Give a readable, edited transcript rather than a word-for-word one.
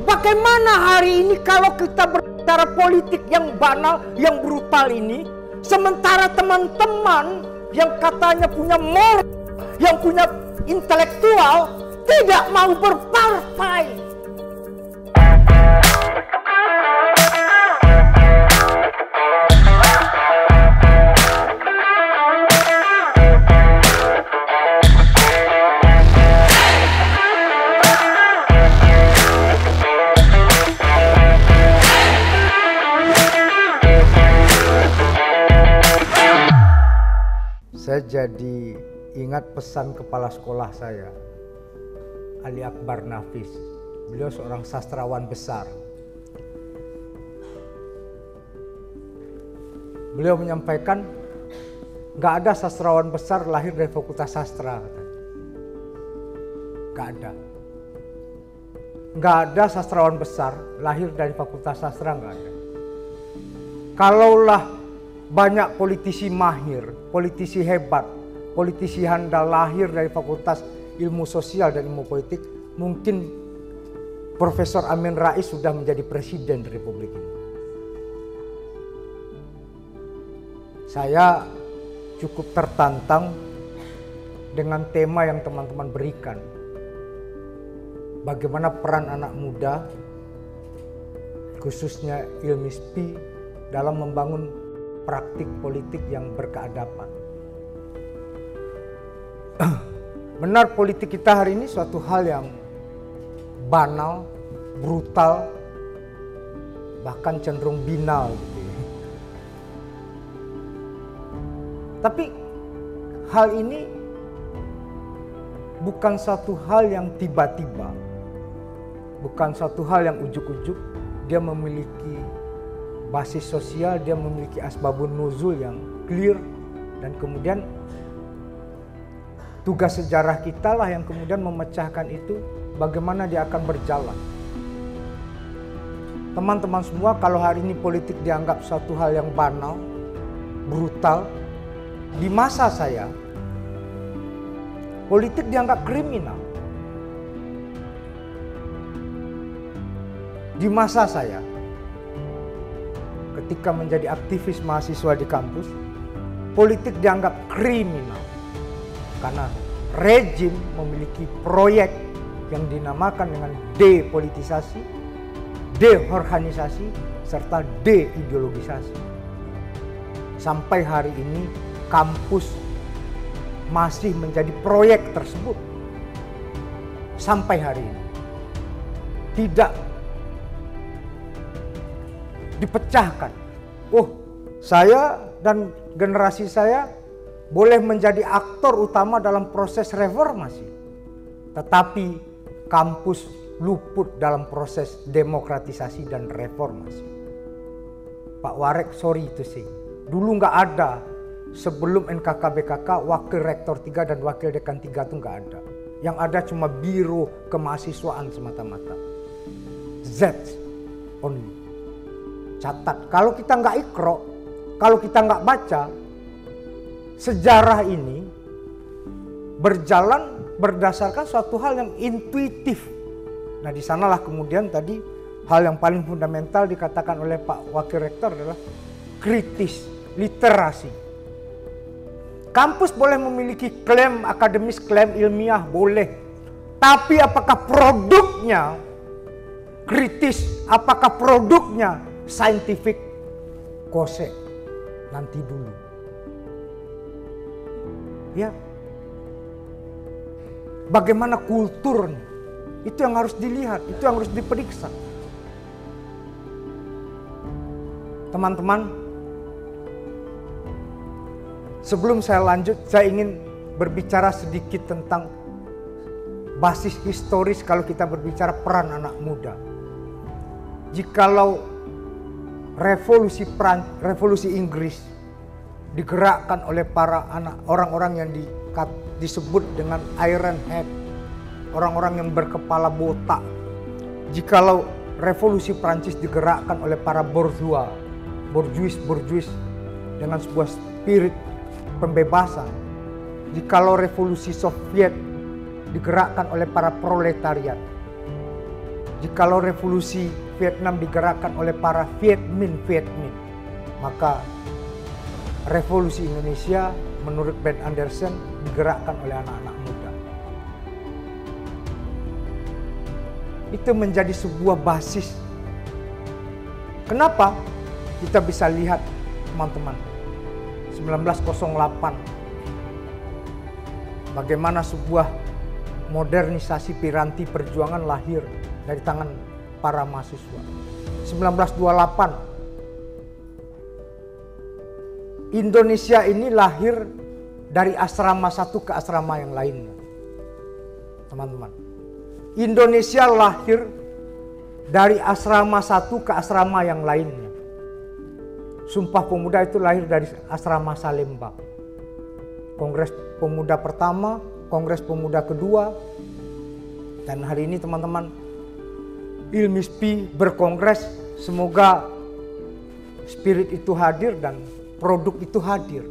Bagaimana hari ini kalau kita berbicara politik yang banal, yang brutal ini, sementara teman-teman yang katanya punya moral, yang punya intelektual, tidak mau berpartai. Saya jadi ingat pesan kepala sekolah saya, Ali Akbar Nafis. Beliau seorang sastrawan besar. Beliau menyampaikan, nggak ada sastrawan besar lahir dari Fakultas Sastra. Nggak ada. Nggak ada sastrawan besar lahir dari Fakultas Sastra, nggak ada. Kalaulah banyak politisi mahir, politisi hebat, politisi handal lahir dari Fakultas Ilmu Sosial dan Ilmu Politik, mungkin Profesor Amin Rais sudah menjadi presiden Republik ini. Saya cukup tertantang dengan tema yang teman-teman berikan. Bagaimana peran anak muda, khususnya Ilmispi, dalam membangun praktik politik yang berkeadapan. Benar, politik kita hari ini suatu hal yang banal, brutal, bahkan cenderung binal gitu ya. Tapi hal ini bukan satu hal yang tiba-tiba, bukan satu hal yang ujuk-ujuk. Dia memiliki basis sosial, dia memiliki asbabun nuzul yang clear, dan kemudian tugas sejarah kita lah yang kemudian memecahkan itu, bagaimana dia akan berjalan. Teman-teman semua, kalau hari ini politik dianggap suatu hal yang banal, brutal, di masa saya politik dianggap kriminal. Di masa saya, ketika menjadi aktivis mahasiswa di kampus, politik dianggap kriminal karena rejim memiliki proyek yang dinamakan dengan depolitisasi, deorganisasi, serta deideologisasi. Sampai hari ini kampus masih menjadi proyek tersebut. Sampai hari ini tidak dipecahkan. Oh, saya dan generasi saya boleh menjadi aktor utama dalam proses reformasi, tetapi kampus luput dalam proses demokratisasi dan reformasi. Pak Warek, sorry to say, dulu nggak ada. Sebelum NKKBKK, wakil rektor 3 dan wakil dekan 3 itu nggak ada. Yang ada cuma biro kemahasiswaan semata-mata. Z only. Catat, kalau kita nggak ikro, kalau kita nggak baca, sejarah ini berjalan berdasarkan suatu hal yang intuitif. Nah, di sanalah kemudian tadi hal yang paling fundamental dikatakan oleh Pak Wakil Rektor adalah kritis, literasi. Kampus boleh memiliki klaim akademis, klaim ilmiah, boleh. Tapi apakah produknya kritis, apakah produknya scientific, kose, nanti dulu. Ya, bagaimana kulturnya, itu yang harus dilihat, itu yang harus diperiksa. Teman-teman, sebelum saya lanjut, saya ingin berbicara sedikit tentang basis historis kalau kita berbicara peran anak muda. Jikalau revolusi Inggris digerakkan oleh para orang-orang yang disebut dengan Iron Head, orang-orang yang berkepala botak. Jikalau revolusi Prancis digerakkan oleh para bourgeois dengan sebuah spirit pembebasan. Jikalau revolusi Soviet digerakkan oleh para proletariat, Jikalau revolusi Vietnam digerakkan oleh para Viet Minh, maka revolusi Indonesia menurut Ben Anderson digerakkan oleh anak-anak muda. Itu menjadi sebuah basis. Kenapa? Kita bisa lihat teman-teman, 1908, bagaimana sebuah modernisasi piranti perjuangan lahir dari tangan para mahasiswa. 1928, Indonesia ini lahir dari asrama satu ke asrama yang lainnya. Teman-teman, Indonesia lahir dari asrama satu ke asrama yang lainnya. Sumpah Pemuda itu lahir dari asrama Salemba. Kongres Pemuda pertama, Kongres Pemuda kedua, dan hari ini teman-teman ILMISPI berkongres. Semoga spirit itu hadir dan produk itu hadir.